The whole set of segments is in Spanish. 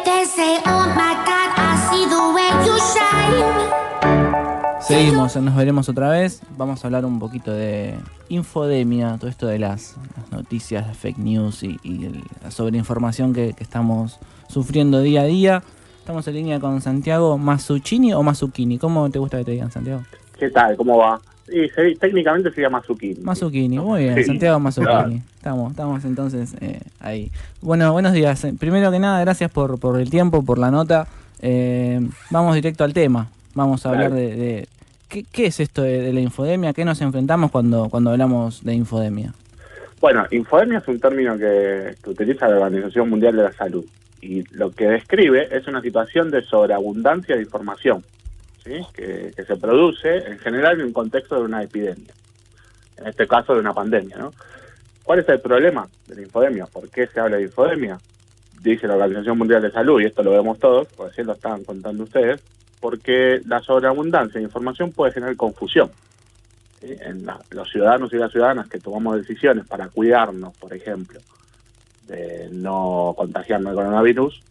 They say, oh my God, I see the way you shine. Seguimos, nos veremos otra vez. Vamos a hablar un poquito de infodemia, todo esto de las noticias, las fake news y la sobreinformación que estamos sufriendo día a día. Estamos en línea con Santiago Mazzuccini o Mazzuccini. ¿Cómo te gusta que te digan, Santiago? ¿Qué tal? ¿Cómo va? Técnicamente se llama Mazzuccini. Mazzuccini, muy bien, Sí, Santiago Mazzuccini. claro. Estamos entonces ahí. Bueno, buenos días. Primero que nada, gracias por el tiempo, por la nota. Vamos directo al tema. Vamos a hablar de ¿qué es esto de la infodemia? ¿Qué nos enfrentamos cuando hablamos de infodemia? Bueno, infodemia es un término que utiliza la Organización Mundial de la Salud. Y lo que describe es una situación de sobreabundancia de información, ¿sí? que se produce en general en un contexto de una epidemia. En este caso de una pandemia, ¿no? ¿Cuál es el problema de la infodemia? ¿Por qué se habla de infodemia? Dice la Organización Mundial de Salud, y esto lo vemos todos, recién lo estaban contando ustedes, porque la sobreabundancia de información puede generar confusión, ¿sí? Los ciudadanos y las ciudadanas que tomamos decisiones para cuidarnos, por ejemplo, de no contagiarnos de coronavirus,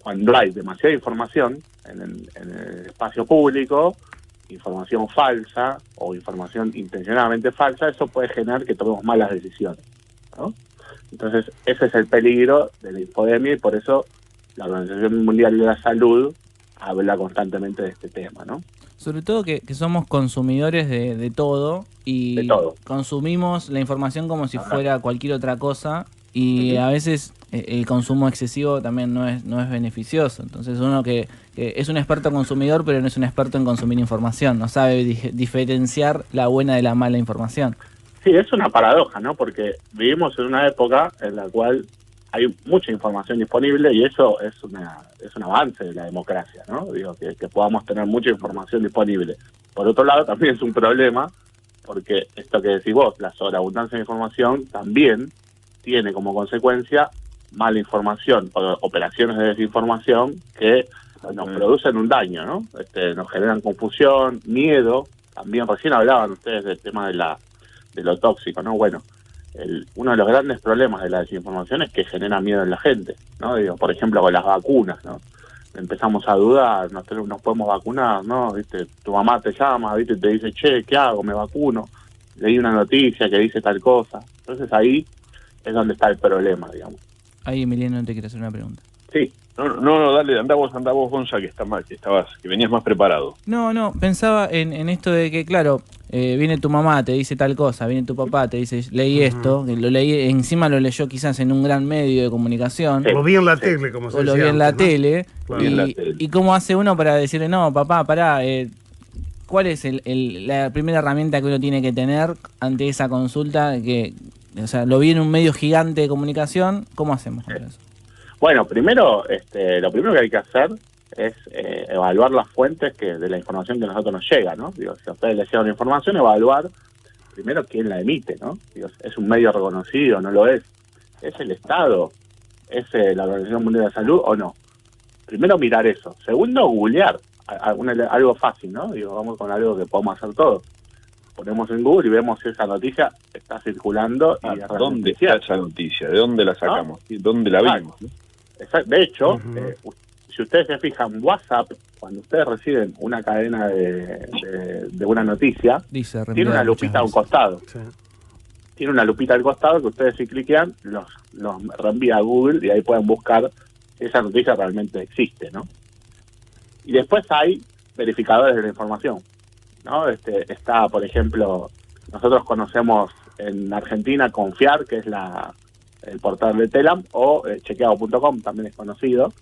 cuando hay demasiada información en el espacio público, información falsa o información intencionadamente falsa, eso puede generar que tomemos malas decisiones, ¿no? Entonces, ese es el peligro de la infodemia y por eso la Organización Mundial de la Salud habla constantemente de este tema, ¿no? Sobre todo que somos consumidores de todo y De todo. consumimos la información como si fuera cualquier otra cosa y a veces el consumo excesivo también no es beneficioso. Entonces uno que es un experto consumidor pero no es un experto en consumir información, no sabe diferenciar la buena de la mala información. Sí, es una paradoja, ¿no? Porque vivimos en una época en la cual hay mucha información disponible y eso es un avance de la democracia, ¿no? Digo, que podamos tener mucha información disponible. Por otro lado, también es un problema porque esto que decís vos, la sobreabundancia de información también tiene como consecuencia mala información o operaciones de desinformación que nos producen un daño, ¿no? Nos generan confusión, miedo. También recién hablaban ustedes del tema de lo tóxico, ¿no? Bueno, uno de los grandes problemas de la desinformación es que genera miedo en la gente, ¿no? Digo, por ejemplo, con las vacunas, ¿no? Empezamos a dudar, nos podemos vacunar, ¿no? ¿Viste? Tu mamá te llama, ¿viste? Y te dice, che, ¿qué hago? ¿Me vacuno? Leí una noticia que dice tal cosa. Entonces ahí es donde está el problema, digamos. Ahí, Emiliano, te quiero hacer una pregunta. Sí. No, dale, anda vos, Gonza, que que venías más preparado. No, pensaba en esto de que, claro, viene tu mamá, te dice tal cosa, viene tu papá, te dice, leí esto, que lo leí, encima lo leyó quizás en un gran medio de comunicación. Sí. Lo vi en la tele, como se O decía lo vi en la antes, ¿no? tele, Claro. y cómo hace uno para decirle, no, papá, pará, ¿cuál es la primera herramienta que uno tiene que tener ante esa consulta? O sea, lo vi en un medio gigante de comunicación, ¿cómo hacemos con eso? Bueno, primero, lo primero que hay que hacer es evaluar las fuentes de la información que a nosotros nos llega, ¿no? Digo, si a ustedes les llega una información, evaluar primero quién la emite, ¿no? Digo, ¿es un medio reconocido? ¿No lo es? ¿Es el Estado? ¿Es la Organización Mundial de la Salud o no? Primero mirar eso. Segundo, googlear. Algo fácil, ¿no? Digo, vamos con algo que podemos hacer todos. Ponemos en Google y vemos si esa noticia está circulando. Y ¿Dónde está esa noticia? ¿De dónde la sacamos? ¿Y dónde la vimos? De hecho, si ustedes se fijan, WhatsApp, cuando ustedes reciben una cadena de una noticia, tiene una lupita a un costado. Sí. Tiene una lupita al costado que ustedes si cliquean, los reenvía a Google y ahí pueden buscar si esa noticia realmente existe, ¿no? Y después hay verificadores de la información, ¿no? Está, por ejemplo, nosotros conocemos en Argentina Confiar, que es el portal de Telam, o chequeado.com, también es conocido.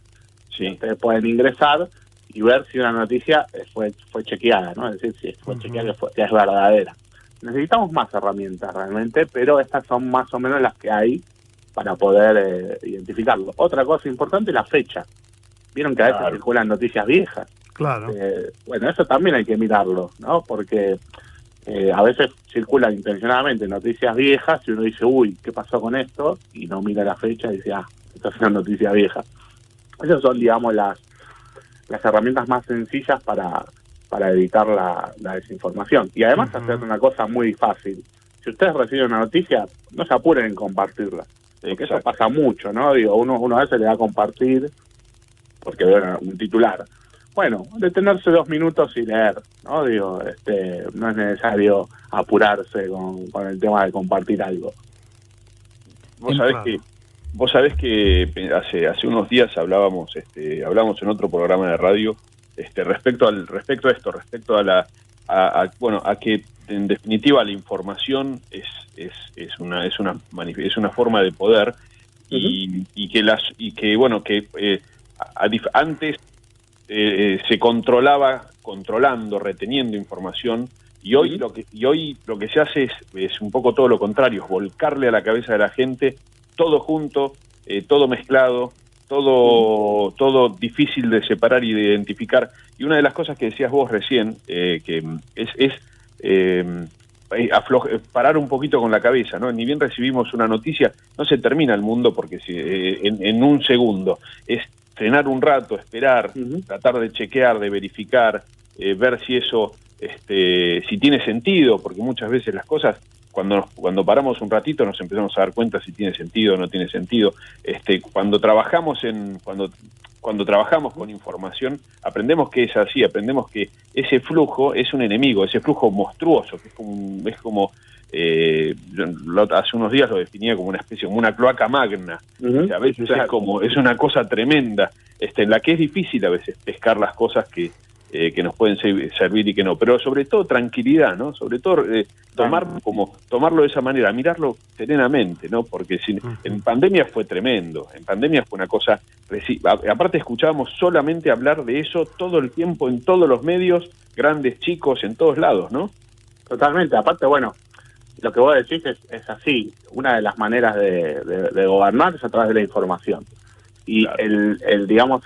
Sí. Ustedes pueden ingresar y ver si una noticia fue chequeada, ¿no? Es decir, si fue chequeada, que es verdadera. Necesitamos más herramientas realmente, pero estas son más o menos las que hay para poder identificarlo. Otra cosa importante es la fecha. Vieron que a veces circulan noticias viejas. Claro. Bueno, eso también hay que mirarlo, ¿no? Porque a veces circulan intencionadamente noticias viejas y uno dice, uy, ¿qué pasó con esto? Y no mira la fecha y dice, esta es una noticia vieja. Esas son, digamos, las herramientas más sencillas para evitar la desinformación. Y además hacer una cosa muy fácil. si ustedes reciben una noticia, no se apuren en compartirla. Porque eso Exacto. pasa mucho, ¿no? Digo, uno a veces le da a compartir porque ve un titular. Bueno, detenerse 2 minutos y leer, ¿no? Digo, no es necesario apurarse con el tema de compartir algo. Vos sabés que hace unos días hablamos en otro programa de radio respecto a esto, respecto a que en definitiva la información es una forma de poder antes se controlando, reteniendo información, y hoy lo que se hace es un poco todo lo contrario, es volcarle a la cabeza de la gente todo junto, todo mezclado, todo difícil de separar y de identificar. Y una de las cosas que decías vos recién, que parar un poquito con la cabeza, ¿no? Ni bien recibimos una noticia, no se termina el mundo porque en un segundo. Es frenar un rato, esperar, tratar de chequear, de verificar, ver si eso, si tiene sentido, porque muchas veces las cosas, cuando paramos un ratito nos empezamos a dar cuenta si tiene sentido o no tiene sentido. Cuando trabajamos con información, aprendemos que es así, aprendemos que ese flujo es un enemigo, ese flujo monstruoso, que es como hace unos días lo definía como una especie, como una cloaca magna. O sea, a veces es una cosa tremenda, en la que es difícil a veces pescar las cosas que nos pueden servir y que no, pero sobre todo tranquilidad, ¿no? Sobre todo tomarlo de esa manera, mirarlo serenamente, ¿no? Porque en pandemia fue tremendo, en pandemia fue una cosa, aparte escuchábamos solamente hablar de eso todo el tiempo en todos los medios, grandes, chicos, en todos lados, ¿no? Totalmente, aparte, bueno, lo que vos decís es así, una de las maneras de gobernar es a través de la información. Y claro,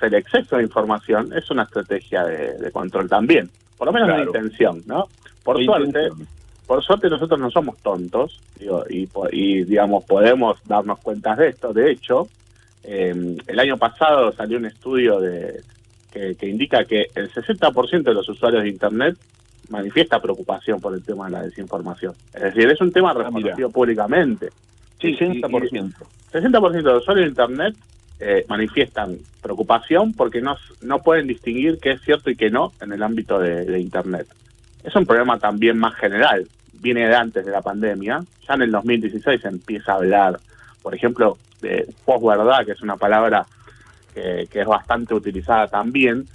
el exceso de información es una estrategia de control también, por lo menos, claro, de intención, ¿no? Por suerte nosotros no somos tontos, y digamos, podemos darnos cuenta de esto. De hecho, el año pasado salió un estudio que indica que el 60% de los usuarios de Internet manifiesta preocupación por el tema de la desinformación. Es decir, es un tema reconocido públicamente. Sí, 60%. 60% de los usuarios de Internet manifiestan preocupación porque no pueden distinguir qué es cierto y qué no en el ámbito de Internet. Es un problema también más general, viene de antes de la pandemia. Ya en el 2016 se empieza a hablar, por ejemplo, de posverdad, que es una palabra que es bastante utilizada también,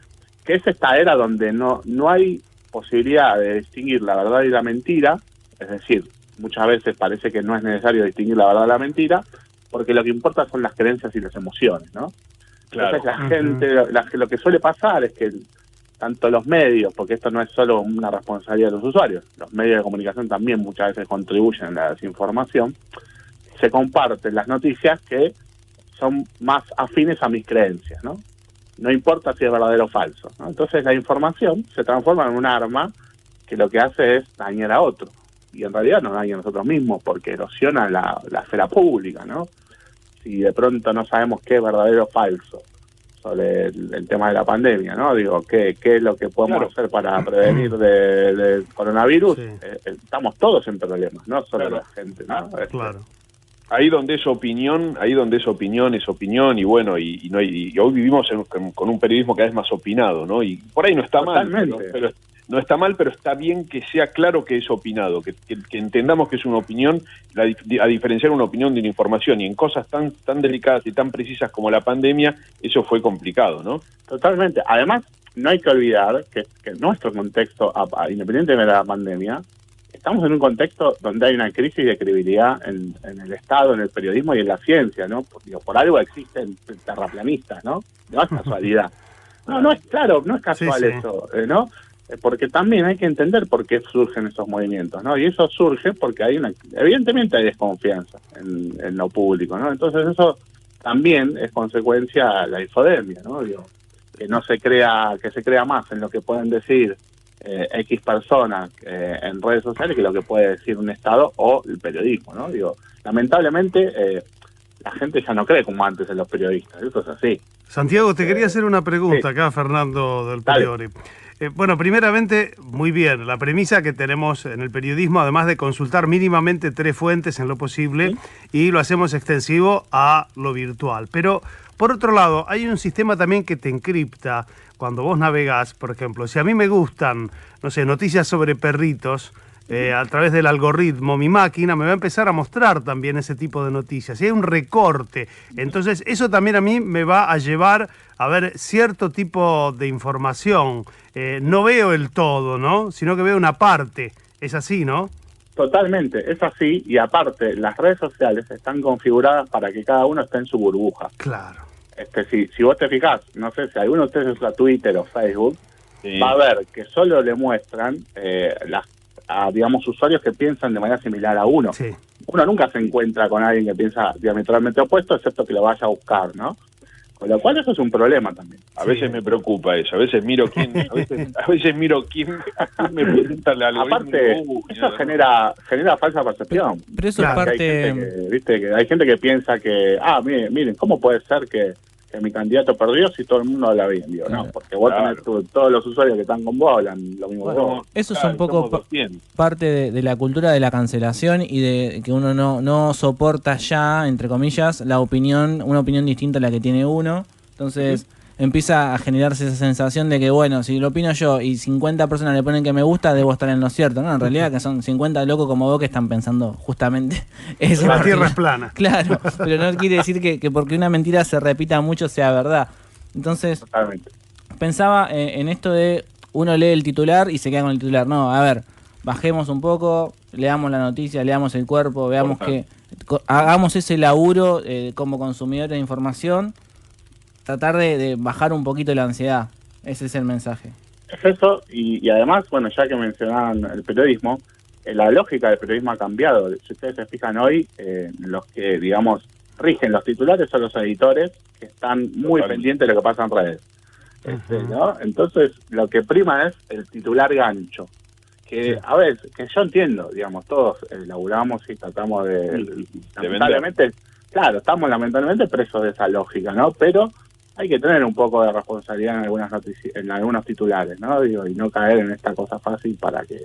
que es esta era donde no hay posibilidad de distinguir la verdad y la mentira. Es decir, muchas veces parece que no es necesario distinguir la verdad de la mentira, porque lo que importa son las creencias y las emociones, ¿no? Claro. Entonces la gente, lo que suele pasar es que tanto los medios, porque esto no es solo una responsabilidad de los usuarios, los medios de comunicación también muchas veces contribuyen a la desinformación, se comparten las noticias que son más afines a mis creencias, ¿no? No importa si es verdadero o falso, ¿no? Entonces la información se transforma en un arma que lo que hace es dañar a otro. Y en realidad nos daña a nosotros mismos porque erosiona la esfera pública, ¿no? Si de pronto no sabemos qué es verdadero o falso sobre el tema de la pandemia, ¿no? Digo, ¿qué es lo que podemos hacer para prevenir del coronavirus? Sí. Estamos todos en problemas, no solo la gente, ¿no? Claro. Ahí donde es opinión es opinión, y bueno, y hoy vivimos con un periodismo cada vez más opinado, ¿no? Y por ahí no está mal, pero no está mal, pero está bien que sea claro que es opinado, que entendamos que es una opinión, a diferenciar una opinión de una información, y en cosas tan delicadas y tan precisas como la pandemia, eso fue complicado, ¿no? Totalmente. Además, no hay que olvidar que nuestro contexto, independientemente de la pandemia, estamos en un contexto donde hay una crisis de credibilidad en el Estado, en el periodismo y en la ciencia, ¿no? Por algo existen terraplanistas, ¿no? No es casualidad. No es casual eso, ¿no? Porque también hay que entender por qué surgen esos movimientos, ¿no? Y eso surge porque evidentemente hay desconfianza en lo público, ¿no? Entonces eso también es consecuencia de la infodemia, ¿no? Que se crea más en lo que pueden decir X personas en redes sociales que lo que puede decir un Estado o el periodismo, ¿no? Lamentablemente la gente ya no cree como antes en los periodistas, eso es así. Santiago, te quería hacer una pregunta acá, Fernando del Priori. Bueno, primeramente, muy bien. La premisa que tenemos en el periodismo, además de consultar mínimamente 3 fuentes en lo posible, y lo hacemos extensivo a lo virtual. Pero, por otro lado, hay un sistema también que te encripta cuando vos navegás. Por ejemplo, si a mí me gustan, no sé, noticias sobre perritos, a través del algoritmo, mi máquina me va a empezar a mostrar también ese tipo de noticias. Y hay un recorte. Entonces, eso también a mí me va a llevar a ver cierto tipo de información. No veo el todo, ¿no? Sino que veo una parte. Es así, ¿no? Totalmente, es así. Y aparte, las redes sociales están configuradas para que cada uno esté en su burbuja. Claro. Si vos te fijás, no sé, si alguno de ustedes usa Twitter o Facebook, va a ver que solo le muestran a, digamos, usuarios que piensan de manera similar a uno. Sí. Uno nunca se encuentra con alguien que piensa diametralmente opuesto, excepto que lo vaya a buscar, ¿no? Con lo cual eso es un problema también. A veces me preocupa eso, a veces miro quién, a veces miro quién me presenta el algoritmo. Aparte, eso genera falsa percepción. Pero eso es parte... Hay gente ¿viste? Que hay gente que piensa que, miren, ¿cómo puede ser que mi candidato perdió si todo el mundo habla bien? Digo, no, porque vos tenés todos los usuarios que están con vos hablan lo mismo que vos. Eso es un poco parte de la cultura de la cancelación y de que uno no soporta ya, entre comillas, una opinión distinta a la que tiene uno. Entonces empieza a generarse esa sensación de que, bueno, si lo opino yo y 50 personas le ponen que me gusta, debo estar en lo cierto, ¿no? En realidad que son 50 locos como vos que están pensando justamente eso. La tierra es plana. Claro, pero no quiere decir que porque una mentira se repita mucho sea verdad. Entonces, totalmente. Pensaba en esto de uno lee el titular y se queda con el titular. No, a ver, bajemos un poco, leamos la noticia, leamos el cuerpo, veamos que hagamos ese laburo como consumidores de información. Tratar de bajar un poquito la ansiedad. Ese es el mensaje. Es eso, y además, bueno, ya que mencionaban el periodismo, la lógica del periodismo ha cambiado. Si ustedes se fijan hoy, los que, digamos, rigen los titulares son los editores, que están muy pendientes de lo que pasa en redes. ¿No? Entonces, lo que prima es el titular gancho. Que, a ver, que yo entiendo, digamos, todos laburamos y tratamos de lamentablemente, claro, estamos lamentablemente presos de esa lógica, ¿no? Pero hay que tener un poco de responsabilidad en algunos titulares, ¿no? Digo, y no caer en esta cosa fácil para que...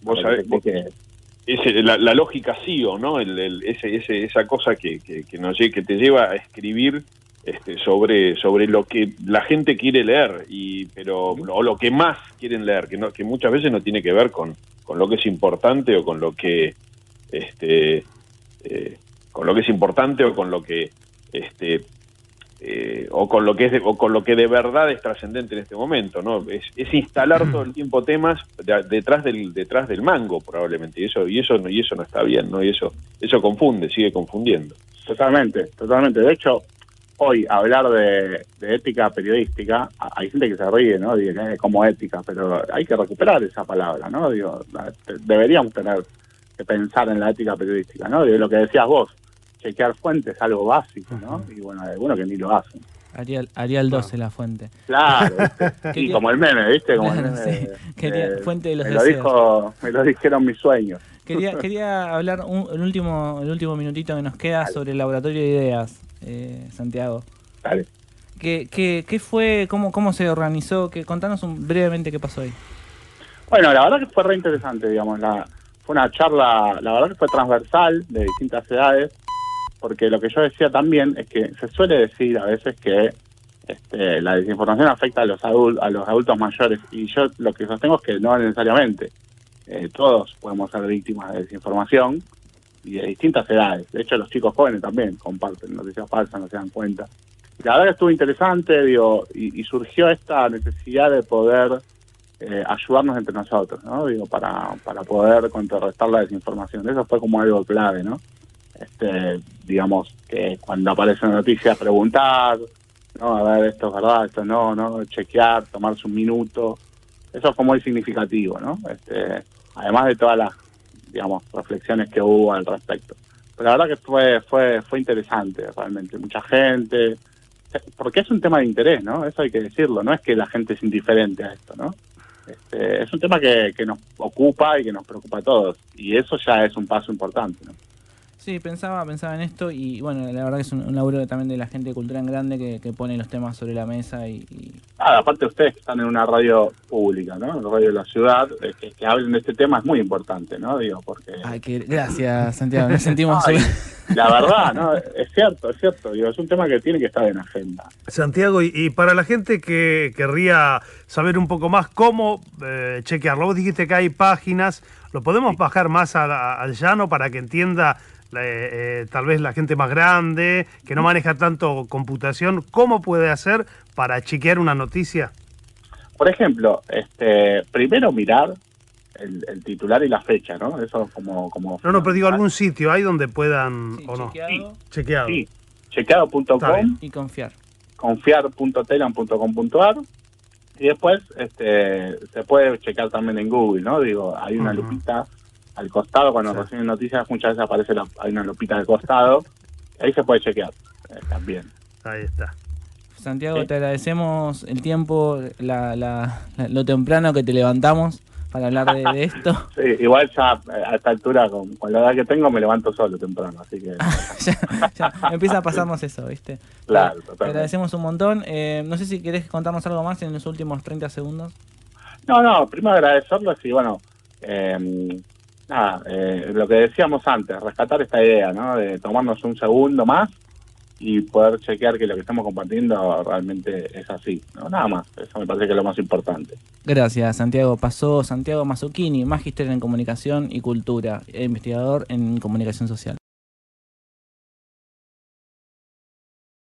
Vos sabés que la lógica SEO, ¿no? Esa cosa que te lleva a escribir sobre lo que la gente quiere leer, o lo que más quieren leer, que muchas veces no tiene que ver con lo que es importante o con lo que es importante o con lo que o con lo que de verdad es trascendente en este momento, ¿no? Es instalar todo el tiempo temas detrás del mango, probablemente, y eso no está bien, ¿no? Y eso sigue confundiendo. Totalmente. De hecho, hoy hablar de ética periodística, hay gente que se ríe, ¿no? Dice, como ética, pero hay que recuperar esa palabra, ¿no? Digo, deberíamos tener que pensar en la ética periodística, ¿no? De lo que decías vos, chequear fuentes es algo básico, ¿no? Y bueno, hay algunos que ni lo hacen. Arial 12 la fuente. Claro, ¿viste? Y como el meme, ¿viste? Como el meme fuente de los deseos. Me lo dijeron mis sueños. Quería hablar el último minutito que nos queda sobre el laboratorio de ideas, Santiago. Dale. ¿Qué fue? ¿Cómo se organizó? Contanos brevemente qué pasó ahí. Bueno, la verdad que fue re interesante, digamos. Fue una charla, la verdad que fue transversal, de distintas edades, porque lo que yo decía también es que se suele decir a veces que la desinformación afecta a los adultos mayores, y yo lo que sostengo es que no necesariamente. Todos podemos ser víctimas de desinformación y de distintas edades. De hecho, los chicos jóvenes también comparten noticias falsas, no se dan cuenta. Y la verdad que estuvo interesante, y surgió esta necesidad de poder ayudarnos entre nosotros, ¿no? Para poder contrarrestar la desinformación. Eso fue como algo clave, ¿no? Digamos que cuando aparece una noticia, preguntar, ¿no? A ver, esto es verdad, esto no, chequear, tomarse un minuto. Eso fue muy significativo, ¿no? Además de todas las, digamos, reflexiones que hubo al respecto. Pero la verdad que fue interesante, realmente. Mucha gente, porque es un tema de interés, ¿no? Eso hay que decirlo, no es que la gente es indiferente a esto, ¿no? Es un tema que nos ocupa y que nos preocupa a todos, y eso ya es un paso importante, ¿no? Sí, pensaba en esto y bueno, la verdad que es un laburo también de la gente de Cultura en Grande que pone los temas sobre la mesa Aparte ustedes que están en una radio pública, ¿no? En la radio de la ciudad, que hablen de este tema es muy importante, ¿no? Digo, porque... Ay, gracias, Santiago, nos sentimos... La verdad, ¿no? Es cierto. Digo, es un tema que tiene que estar en agenda. Santiago, y para la gente que querría saber un poco más cómo chequearlo, vos dijiste que hay páginas, ¿lo podemos bajar más al llano para que entienda tal vez la gente más grande, que no maneja tanto computación? ¿Cómo puede hacer para chequear una noticia? Por ejemplo, primero mirar el titular y la fecha, ¿no? Eso como No, pero digo, algún sitio hay donde puedan, sí, o no. Chequeado. Sí, chequeado.com, Y confiar. confiar.telam.com.ar, y después se puede checar también en Google, ¿no? Digo, hay una lupita al costado, cuando reciben noticias muchas veces aparece hay una lupita al costado, ahí se puede chequear también. Ahí está. Santiago, te agradecemos el tiempo, lo temprano que te levantamos para hablar de esto. Sí, igual ya a esta altura, con la edad que tengo, me levanto solo temprano, así que... ya empieza a pasarnos eso, ¿viste? Claro, Te totalmente. agradecemos un montón. No sé si querés contarnos algo más en los últimos 30 segundos. No, primero agradecerles y bueno, lo que decíamos antes, rescatar esta idea, ¿no? De tomarnos un segundo más y poder chequear que lo que estamos compartiendo realmente es así, ¿no? Nada más, eso me parece que es lo más importante. Gracias, Santiago. Pasó Santiago Mazzucchini, magíster en comunicación y cultura, e investigador en comunicación social.